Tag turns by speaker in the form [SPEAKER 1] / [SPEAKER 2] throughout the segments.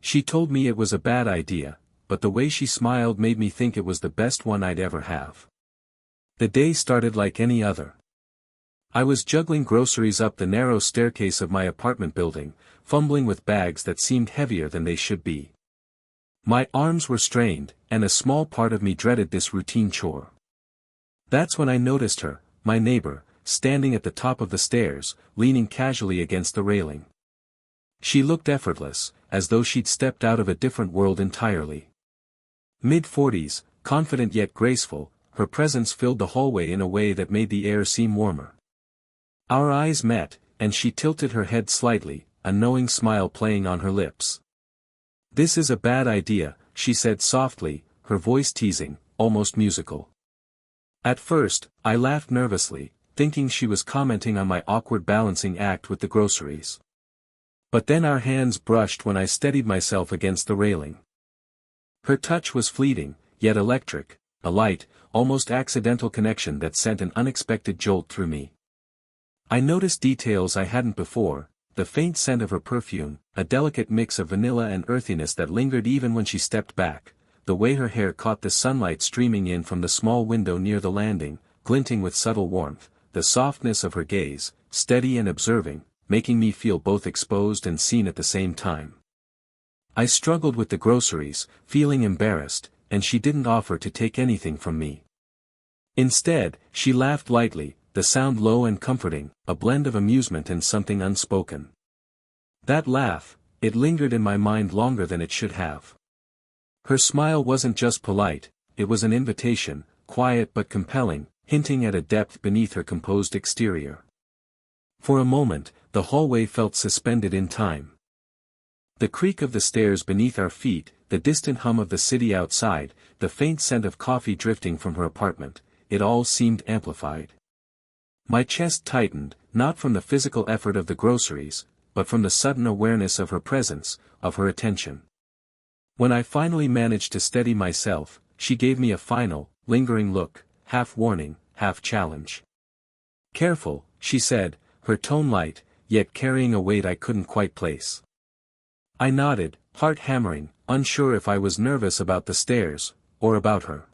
[SPEAKER 1] She told me it was a bad idea, but the way she smiled made me think it was the best one I'd ever have. The day started like any other. I was juggling groceries up the narrow staircase of my apartment building, fumbling with bags that seemed heavier than they should be. My arms were strained, and a small part of me dreaded this routine chore. That's when I noticed her, my neighbor, standing at the top of the stairs, leaning casually against the railing. She looked effortless, as though she'd stepped out of a different world entirely. Mid-40s, confident yet graceful, her presence filled the hallway in a way that made the air seem warmer. Our eyes met, and she tilted her head slightly, a knowing smile playing on her lips. "This is a bad idea," she said softly, her voice teasing, almost musical. At first, I laughed nervously, thinking she was commenting on my awkward balancing act with the groceries. But then our hands brushed when I steadied myself against the railing. Her touch was fleeting, yet electric, a light, almost accidental connection that sent an unexpected jolt through me. I noticed details I hadn't before, the faint scent of her perfume, a delicate mix of vanilla and earthiness that lingered even when she stepped back, the way her hair caught the sunlight streaming in from the small window near the landing, glinting with subtle warmth, the softness of her gaze, steady and observing, making me feel both exposed and seen at the same time. I struggled with the groceries, feeling embarrassed, and she didn't offer to take anything from me. Instead, she laughed lightly, the sound low and comforting, a blend of amusement and something unspoken. That laugh, it lingered in my mind longer than it should have. Her smile wasn't just polite, it was an invitation, quiet but compelling, hinting at a depth beneath her composed exterior. For a moment, the hallway felt suspended in time. The creak of the stairs beneath our feet, the distant hum of the city outside, the faint scent of coffee drifting from her apartment, it all seemed amplified. My chest tightened, not from the physical effort of the groceries, but from the sudden awareness of her presence, of her attention. When I finally managed to steady myself, she gave me a final, lingering look, half warning, half challenge. "Careful," she said, her tone light, yet carrying a weight I couldn't quite place. I nodded, heart hammering, unsure if I was nervous about the stairs, or about her.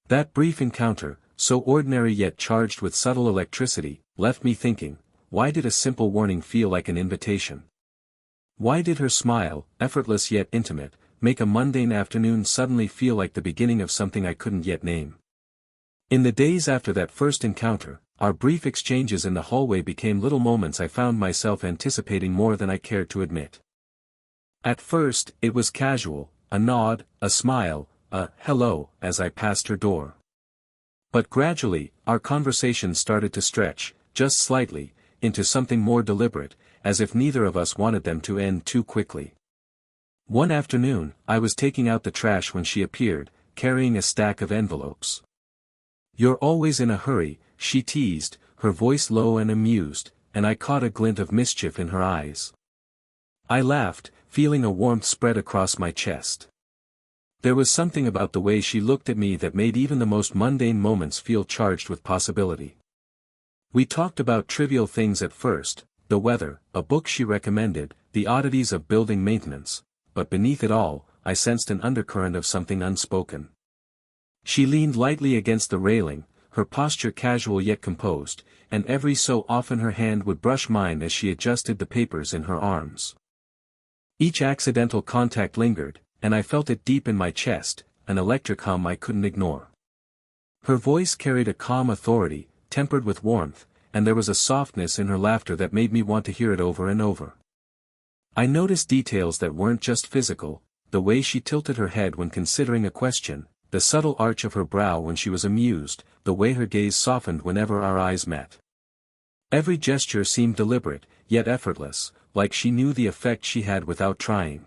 [SPEAKER 1] That brief encounter, so ordinary yet charged with subtle electricity, left me thinking, why did a simple warning feel like an invitation? Why did her smile, effortless yet intimate, make a mundane afternoon suddenly feel like the beginning of something I couldn't yet name? In the days after that first encounter, our brief exchanges in the hallway became little moments I found myself anticipating more than I cared to admit. At first, it was casual, a nod, a smile, a hello, as I passed her door. But gradually, our conversation started to stretch, just slightly, into something more deliberate, as if neither of us wanted them to end too quickly. One afternoon, I was taking out the trash when she appeared, carrying a stack of envelopes. "You're always in a hurry," she teased, her voice low and amused, and I caught a glint of mischief in her eyes. I laughed, feeling a warmth spread across my chest. There was something about the way she looked at me that made even the most mundane moments feel charged with possibility. We talked about trivial things at first, the weather, a book she recommended, the oddities of building maintenance, but beneath it all, I sensed an undercurrent of something unspoken. She leaned lightly against the railing, her posture casual yet composed, and every so often her hand would brush mine as she adjusted the papers in her arms. Each accidental contact lingered, and I felt it deep in my chest, an electric hum I couldn't ignore. Her voice carried a calm authority, tempered with warmth, and there was a softness in her laughter that made me want to hear it over and over. I noticed details that weren't just physical, the way she tilted her head when considering a question, the subtle arch of her brow when she was amused, the way her gaze softened whenever our eyes met. Every gesture seemed deliberate, yet effortless, like she knew the effect she had without trying.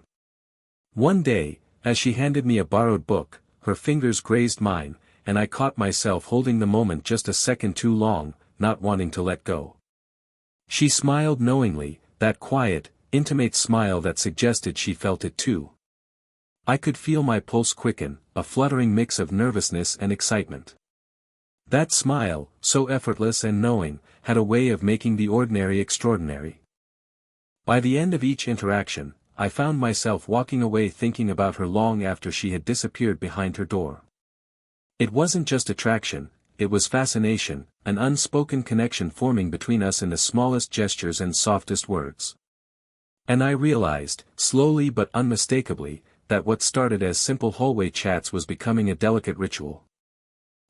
[SPEAKER 1] One day, as she handed me a borrowed book, her fingers grazed mine, and I caught myself holding the moment just a second too long, not wanting to let go. She smiled knowingly, that quiet, intimate smile that suggested she felt it too. I could feel my pulse quicken, a fluttering mix of nervousness and excitement. That smile, so effortless and knowing, had a way of making the ordinary extraordinary. By the end of each interaction, I found myself walking away thinking about her long after she had disappeared behind her door. It wasn't just attraction, it was fascination, an unspoken connection forming between us in the smallest gestures and softest words. And I realized, slowly but unmistakably, that what started as simple hallway chats was becoming a delicate ritual.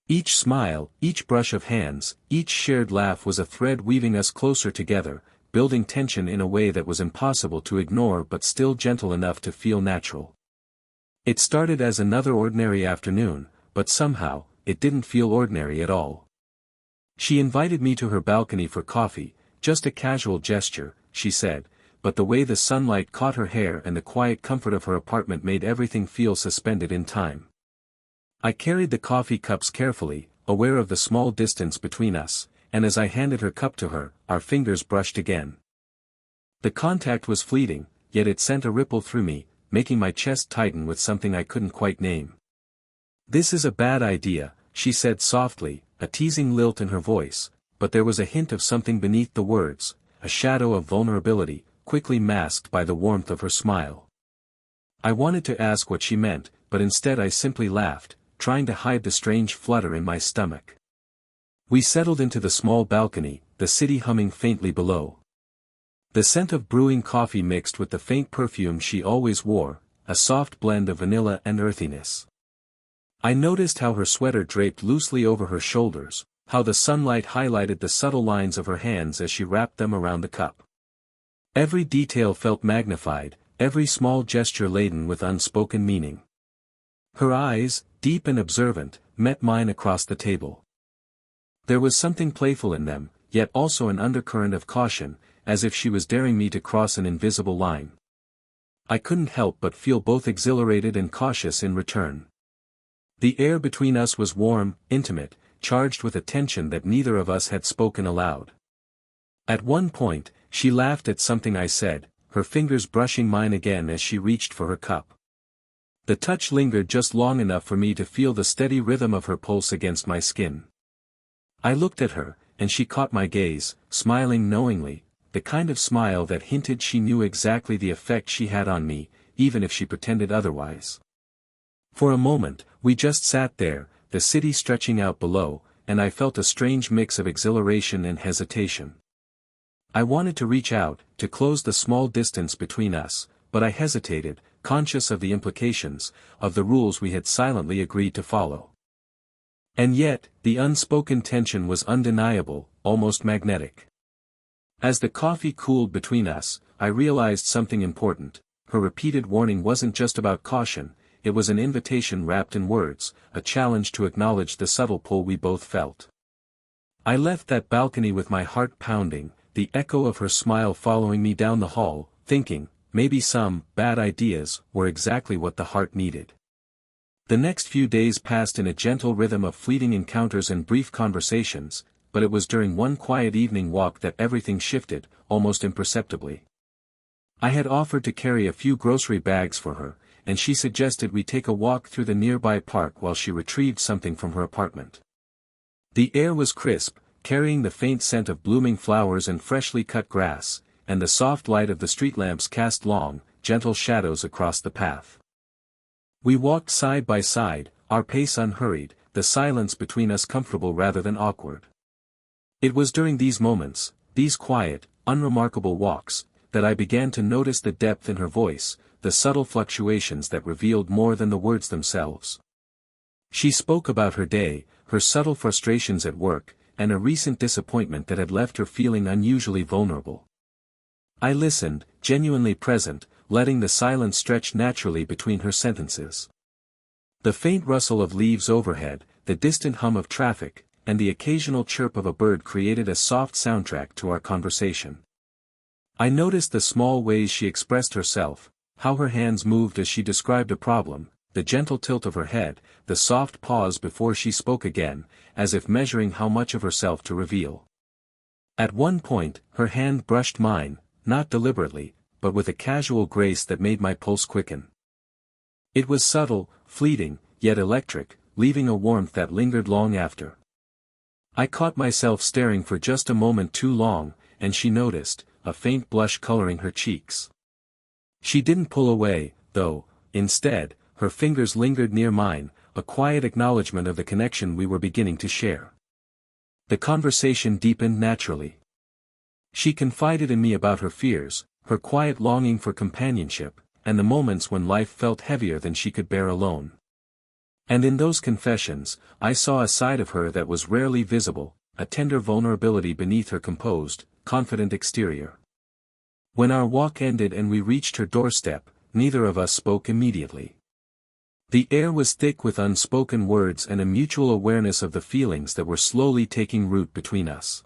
[SPEAKER 1] Each smile, each brush of hands, each shared laugh was a thread weaving us closer together, building tension in a way that was impossible to ignore but still gentle enough to feel natural. It started as another ordinary afternoon, but somehow, it didn't feel ordinary at all. She invited me to her balcony for coffee, just a casual gesture, she said, but the way the sunlight caught her hair and the quiet comfort of her apartment made everything feel suspended in time. I carried the coffee cups carefully, aware of the small distance between us, and as I handed her cup to her, our fingers brushed again. The contact was fleeting, yet it sent a ripple through me, making my chest tighten with something I couldn't quite name. "This is a bad idea," she said softly, a teasing lilt in her voice, but there was a hint of something beneath the words, a shadow of vulnerability, quickly masked by the warmth of her smile. I wanted to ask what she meant, but instead I simply laughed, trying to hide the strange flutter in my stomach. We settled into the small balcony, the city humming faintly below. The scent of brewing coffee mixed with the faint perfume she always wore, a soft blend of vanilla and earthiness. I noticed how her sweater draped loosely over her shoulders, how the sunlight highlighted the subtle lines of her hands as she wrapped them around the cup. Every detail felt magnified, every small gesture laden with unspoken meaning. Her eyes, deep and observant, met mine across the table. There was something playful in them, yet also an undercurrent of caution, as if she was daring me to cross an invisible line. I couldn't help but feel both exhilarated and cautious in return. The air between us was warm, intimate, charged with a tension that neither of us had spoken aloud. At one point, she laughed at something I said, her fingers brushing mine again as she reached for her cup. The touch lingered just long enough for me to feel the steady rhythm of her pulse against my skin. I looked at her, and she caught my gaze, smiling knowingly, the kind of smile that hinted she knew exactly the effect she had on me, even if she pretended otherwise. For a moment, we just sat there, the city stretching out below, and I felt a strange mix of exhilaration and hesitation. I wanted to reach out, to close the small distance between us, but I hesitated, conscious of the implications, of the rules we had silently agreed to follow. And yet, the unspoken tension was undeniable, almost magnetic. As the coffee cooled between us, I realized something important. Her repeated warning wasn't just about caution, it was an invitation wrapped in words, a challenge to acknowledge the subtle pull we both felt. I left that balcony with my heart pounding, the echo of her smile following me down the hall, thinking, maybe some bad ideas were exactly what the heart needed. The next few days passed in a gentle rhythm of fleeting encounters and brief conversations, but it was during one quiet evening walk that everything shifted, almost imperceptibly. I had offered to carry a few grocery bags for her, and she suggested we take a walk through the nearby park while she retrieved something from her apartment. The air was crisp, carrying the faint scent of blooming flowers and freshly cut grass, and the soft light of the street lamps cast long, gentle shadows across the path. We walked side by side, our pace unhurried, the silence between us comfortable rather than awkward. It was during these moments, these quiet, unremarkable walks, that I began to notice the depth in her voice, the subtle fluctuations that revealed more than the words themselves. She spoke about her day, her subtle frustrations at work, and a recent disappointment that had left her feeling unusually vulnerable. I listened, genuinely present, letting the silence stretch naturally between her sentences. The faint rustle of leaves overhead, the distant hum of traffic, and the occasional chirp of a bird created a soft soundtrack to our conversation. I noticed the small ways she expressed herself, how her hands moved as she described a problem, the gentle tilt of her head, the soft pause before she spoke again, as if measuring how much of herself to reveal. At one point, her hand brushed mine, not deliberately, but with a casual grace that made my pulse quicken. It was subtle, fleeting, yet electric, leaving a warmth that lingered long after. I caught myself staring for just a moment too long, and she noticed, a faint blush coloring her cheeks. She didn't pull away, though. Instead, her fingers lingered near mine, a quiet acknowledgement of the connection we were beginning to share. The conversation deepened naturally. She confided in me about her fears, her quiet longing for companionship, and the moments when life felt heavier than she could bear alone. And in those confessions, I saw a side of her that was rarely visible, a tender vulnerability beneath her composed, confident exterior. When our walk ended and we reached her doorstep, neither of us spoke immediately. The air was thick with unspoken words and a mutual awareness of the feelings that were slowly taking root between us.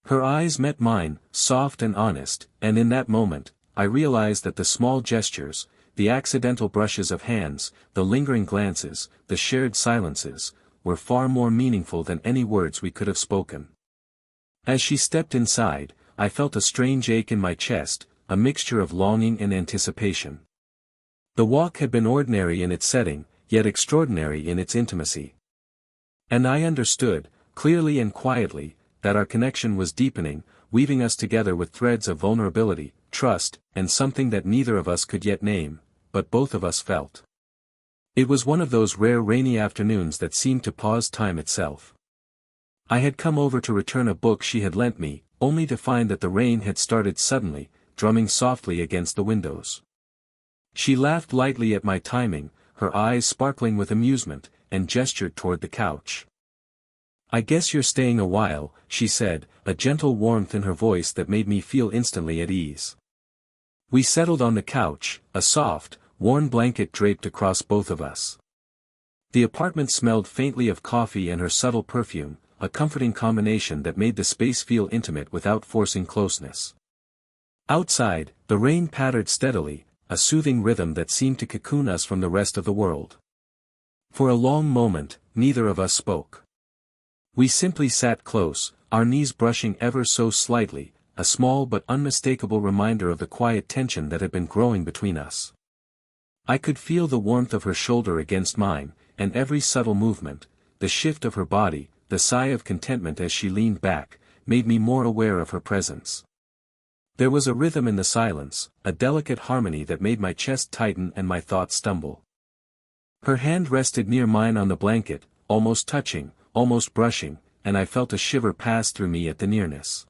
[SPEAKER 1] Her eyes met mine, soft and honest, and in that moment, I realized that the small gestures, the accidental brushes of hands, the lingering glances, the shared silences, were far more meaningful than any words we could have spoken. As she stepped inside, I felt a strange ache in my chest, a mixture of longing and anticipation. The walk had been ordinary in its setting, yet extraordinary in its intimacy. And I understood, clearly and quietly, that our connection was deepening, weaving us together with threads of vulnerability, trust, and something that neither of us could yet name, but both of us felt. It was one of those rare rainy afternoons that seemed to pause time itself. I had come over to return a book she had lent me, only to find that the rain had started suddenly, drumming softly against the windows. She laughed lightly at my timing, her eyes sparkling with amusement, and gestured toward the couch. "I guess you're staying a while," she said, a gentle warmth in her voice that made me feel instantly at ease. We settled on the couch, a soft, worn blanket draped across both of us. The apartment smelled faintly of coffee and her subtle perfume, a comforting combination that made the space feel intimate without forcing closeness. Outside, the rain pattered steadily, a soothing rhythm that seemed to cocoon us from the rest of the world. For a long moment, neither of us spoke. We simply sat close, our knees brushing ever so slightly, a small but unmistakable reminder of the quiet tension that had been growing between us. I could feel the warmth of her shoulder against mine, and every subtle movement, the shift of her body, the sigh of contentment as she leaned back, made me more aware of her presence. There was a rhythm in the silence, a delicate harmony that made my chest tighten and my thoughts stumble. Her hand rested near mine on the blanket, almost touching, almost brushing, and I felt a shiver pass through me at the nearness.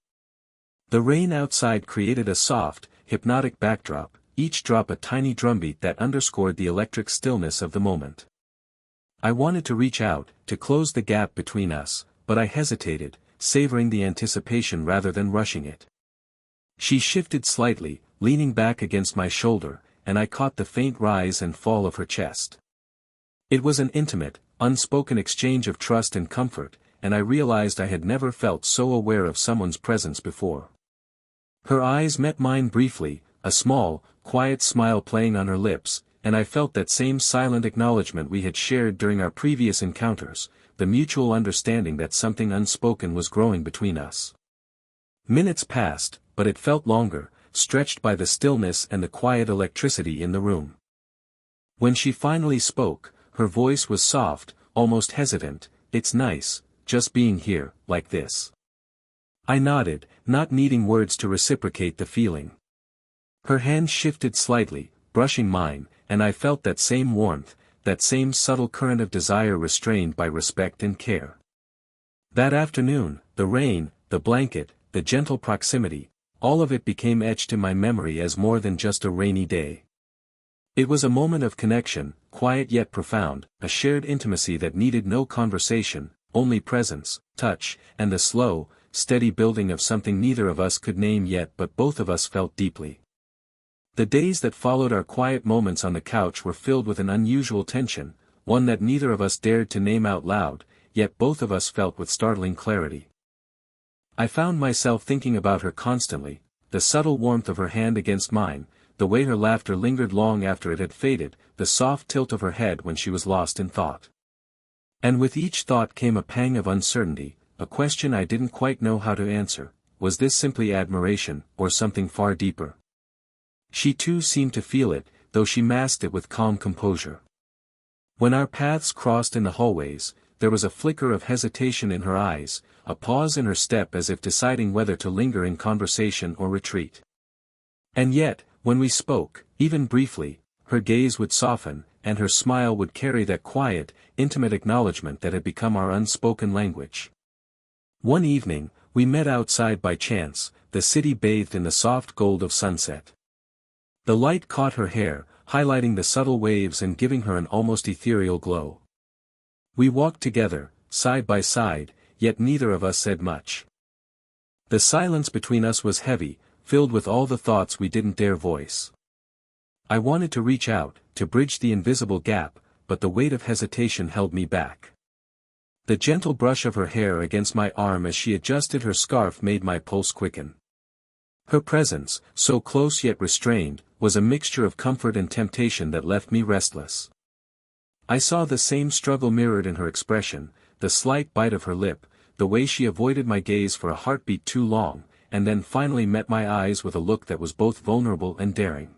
[SPEAKER 1] The rain outside created a soft, hypnotic backdrop, each drop a tiny drumbeat that underscored the electric stillness of the moment. I wanted to reach out, to close the gap between us, but I hesitated, savoring the anticipation rather than rushing it. She shifted slightly, leaning back against my shoulder, and I caught the faint rise and fall of her chest. It was an intimate, unspoken exchange of trust and comfort, and I realized I had never felt so aware of someone's presence before. Her eyes met mine briefly, a small, quiet smile playing on her lips, and I felt that same silent acknowledgement we had shared during our previous encounters, the mutual understanding that something unspoken was growing between us. Minutes passed, but it felt longer, stretched by the stillness and the quiet electricity in the room. When she finally spoke, her voice was soft, almost hesitant. "It's nice, just being here, like this." I nodded, not needing words to reciprocate the feeling. Her hand shifted slightly, brushing mine, and I felt that same warmth, that same subtle current of desire restrained by respect and care. That afternoon, the rain, the blanket, the gentle proximity, all of it became etched in my memory as more than just a rainy day. It was a moment of connection, quiet yet profound, a shared intimacy that needed no conversation, only presence, touch, and the slow, steady building of something neither of us could name yet but both of us felt deeply. The days that followed our quiet moments on the couch were filled with an unusual tension, one that neither of us dared to name out loud, yet both of us felt with startling clarity. I found myself thinking about her constantly, the subtle warmth of her hand against mine, the way her laughter lingered long after it had faded, the soft tilt of her head when she was lost in thought. And with each thought came a pang of uncertainty, a question I didn't quite know how to answer: was this simply admiration, or something far deeper? She too seemed to feel it, though she masked it with calm composure. When our paths crossed in the hallways, there was a flicker of hesitation in her eyes, a pause in her step as if deciding whether to linger in conversation or retreat. And yet, When we spoke, even briefly, her gaze would soften, and her smile would carry that quiet, intimate acknowledgement that had become our unspoken language. One evening, we met outside by chance, the city bathed in the soft gold of sunset. The light caught her hair, highlighting the subtle waves and giving her an almost ethereal glow. We walked together, side by side, yet neither of us said much. The silence between us was heavy, filled with all the thoughts we didn't dare voice. I wanted to reach out, to bridge the invisible gap, but the weight of hesitation held me back. The gentle brush of her hair against my arm as she adjusted her scarf made my pulse quicken. Her presence, so close yet restrained, was a mixture of comfort and temptation that left me restless. I saw the same struggle mirrored in her expression, the slight bite of her lip, the way she avoided my gaze for a heartbeat too long, and then finally met my eyes with a look that was both vulnerable and daring.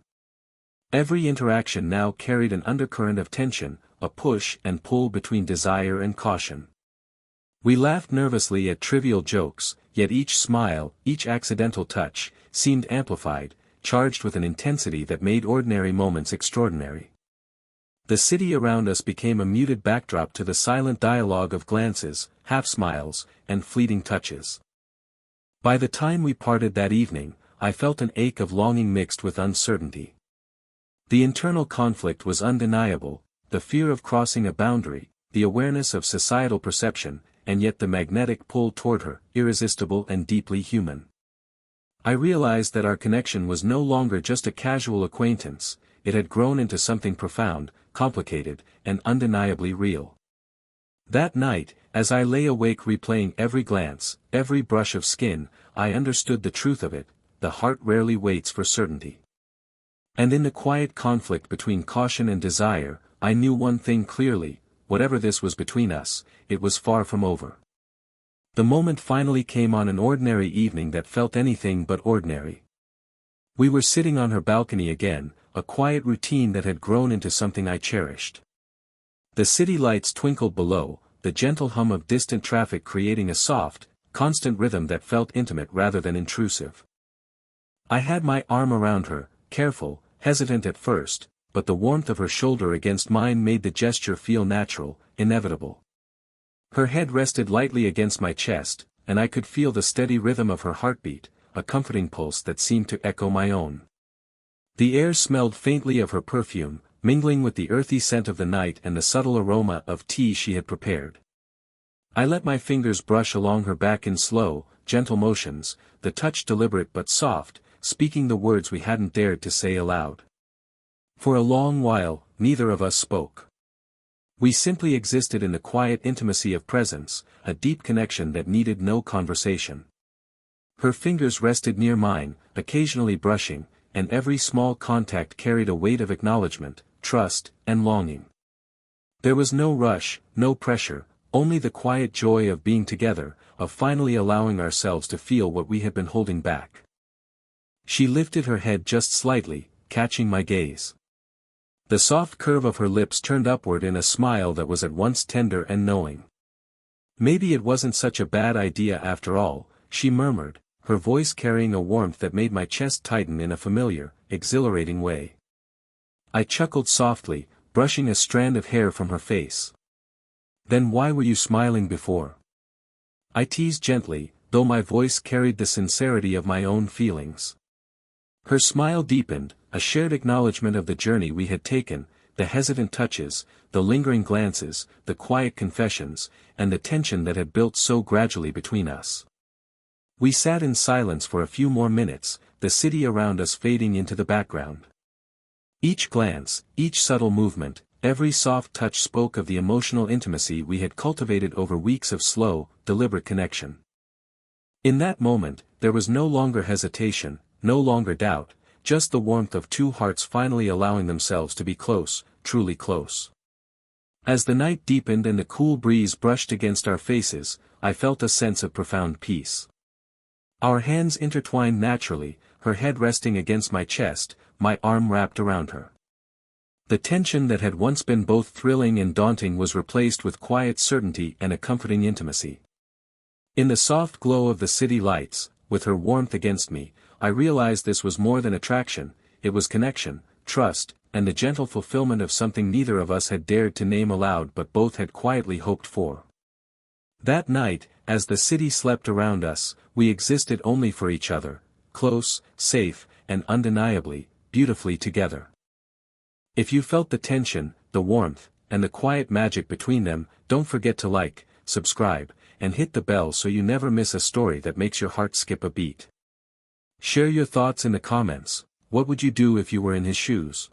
[SPEAKER 1] Every interaction now carried an undercurrent of tension, a push and pull between desire and caution. We laughed nervously at trivial jokes, yet each smile, each accidental touch, seemed amplified, charged with an intensity that made ordinary moments extraordinary. The city around us became a muted backdrop to the silent dialogue of glances, half-smiles, and fleeting touches. By the time we parted that evening, I felt an ache of longing mixed with uncertainty. The internal conflict was undeniable, the fear of crossing a boundary, the awareness of societal perception, and yet the magnetic pull toward her, irresistible and deeply human. I realized that our connection was no longer just a casual acquaintance, it had grown into something profound, complicated, and undeniably real. That night, as I lay awake replaying every glance, every brush of skin, I understood the truth of it, the heart rarely waits for certainty. And in the quiet conflict between caution and desire, I knew one thing clearly, whatever this was between us, it was far from over. The moment finally came on an ordinary evening that felt anything but ordinary. We were sitting on her balcony again, a quiet routine that had grown into something I cherished. The city lights twinkled below, the gentle hum of distant traffic creating a soft, constant rhythm that felt intimate rather than intrusive. I had my arm around her, careful, hesitant at first, but the warmth of her shoulder against mine made the gesture feel natural, inevitable. Her head rested lightly against my chest, and I could feel the steady rhythm of her heartbeat, a comforting pulse that seemed to echo my own. The air smelled faintly of her perfume, mingling with the earthy scent of the night and the subtle aroma of tea she had prepared. I let my fingers brush along her back in slow, gentle motions, the touch deliberate but soft, speaking the words we hadn't dared to say aloud. For a long while, neither of us spoke. We simply existed in the quiet intimacy of presence, a deep connection that needed no conversation. Her fingers rested near mine, occasionally brushing, and every small contact carried a weight of acknowledgement, trust, and longing. There was no rush, no pressure, only the quiet joy of being together, of finally allowing ourselves to feel what we had been holding back. She lifted her head just slightly, catching my gaze. The soft curve of her lips turned upward in a smile that was at once tender and knowing. "Maybe it wasn't such a bad idea after all," she murmured, her voice carrying a warmth that made my chest tighten in a familiar, exhilarating way. I chuckled softly, brushing a strand of hair from her face. "Then why were you smiling before?" I teased gently, though my voice carried the sincerity of my own feelings. Her smile deepened, a shared acknowledgement of the journey we had taken, the hesitant touches, the lingering glances, the quiet confessions, and the tension that had built so gradually between us. We sat in silence for a few more minutes, the city around us fading into the background. Each glance, each subtle movement, every soft touch spoke of the emotional intimacy we had cultivated over weeks of slow, deliberate connection. In that moment, there was no longer hesitation, no longer doubt, just the warmth of two hearts finally allowing themselves to be close, truly close. As the night deepened and the cool breeze brushed against our faces, I felt a sense of profound peace. Our hands intertwined naturally, her head resting against my chest, my arm wrapped around her. The tension that had once been both thrilling and daunting was replaced with quiet certainty and a comforting intimacy. In the soft glow of the city lights, with her warmth against me, I realized this was more than attraction, it was connection, trust, and the gentle fulfillment of something neither of us had dared to name aloud but both had quietly hoped for. That night, as the city slept around us, we existed only for each other, close, safe, and undeniably, beautifully together. If you felt the tension, the warmth, and the quiet magic between them, don't forget to like, subscribe, and hit the bell so you never miss a story that makes your heart skip a beat. Share your thoughts in the comments. What would you do if you were in his shoes?